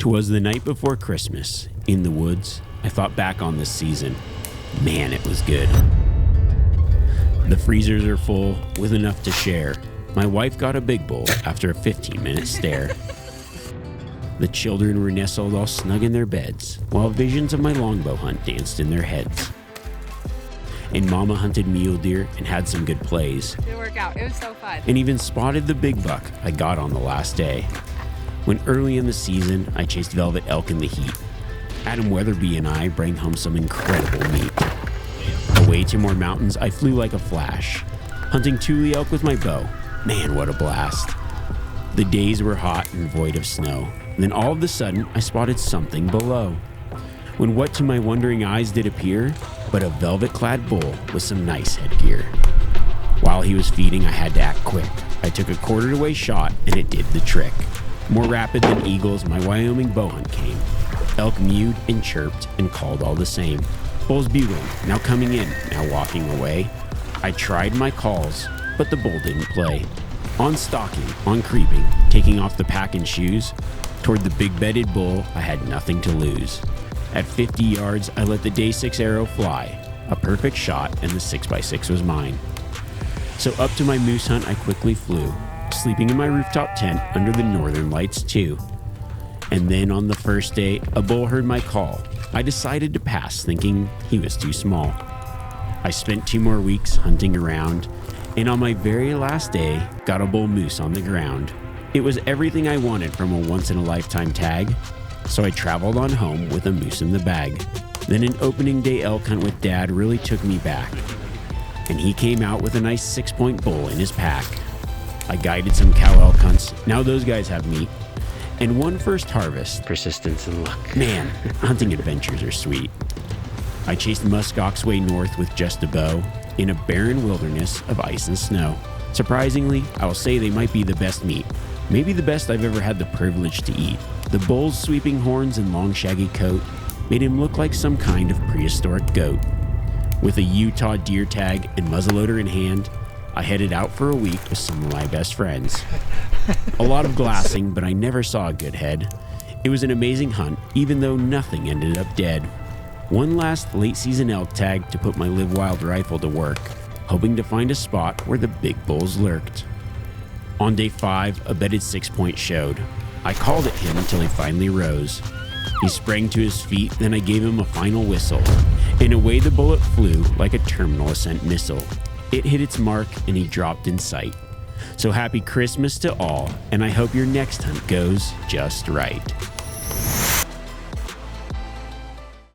'Twas the night before Christmas. In the woods, I thought back on this season. Man, it was good. The freezers are full with enough to share. My wife got a big bowl after a 15-minute stare. The children were nestled all snug in their beds, while visions of my longbow hunt danced in their heads. And Mama hunted mule deer and had some good plays. Good workout. It was so fun. And even spotted the big buck I got on the last day. When early in the season, I chased velvet elk in the heat. Adam Weatherby and I bring home some incredible meat. Away to more mountains, I flew like a flash, hunting tule elk with my bow. Man, what a blast. The days were hot and void of snow. Then all of a sudden, I spotted something below. When what to my wondering eyes did appear, but a velvet-clad bull with some nice headgear. While he was feeding, I had to act quick. I took a quartered-away shot, and it did the trick. More rapid than eagles, my Wyoming bow hunt came. Elk mewed and chirped and called all the same. Bull's bugling, now coming in, now walking away. I tried my calls, but the bull didn't play. On stalking, on creeping, taking off the pack and shoes. Toward the big-bedded bull, I had nothing to lose. At 50 yards, I let the day 6 arrow fly. A perfect shot, and the 6x6 was mine. So up to my moose hunt I quickly flew, sleeping in my rooftop tent under the northern lights too. And then on the first day, a bull heard my call. I decided to pass, thinking he was too small. I spent 2 more weeks hunting around, and on my very last day, got a bull moose on the ground. It was everything I wanted from a once-in-a-lifetime tag, so I traveled on home with a moose in the bag. Then an opening day elk hunt with Dad really took me back, and he came out with a nice 6-point bull in his pack. I guided some cow elk hunts, now those guys have meat, and one first harvest. Persistence and luck. Man, hunting adventures are sweet. I chased muskox way north with just a bow in a barren wilderness of ice and snow. Surprisingly, I will say they might be the best meat. Maybe the best I've ever had the privilege to eat. The bull's sweeping horns and long shaggy coat made him look like some kind of prehistoric goat. With a Utah deer tag and muzzleloader in hand, I headed out for a week with some of my best friends. A lot of glassing, but I never saw a good head. It was an amazing hunt, even though nothing ended up dead. One last late season elk tag to put my Live Wild rifle to work, hoping to find a spot where the big bulls lurked. On day 5, a bedded 6-point showed. I called at him until he finally rose. He sprang to his feet, then I gave him a final whistle, and away the bullet flew like a terminal ascent missile. It hit its mark and he dropped in sight. So happy Christmas to all, and I hope your next hunt goes just right.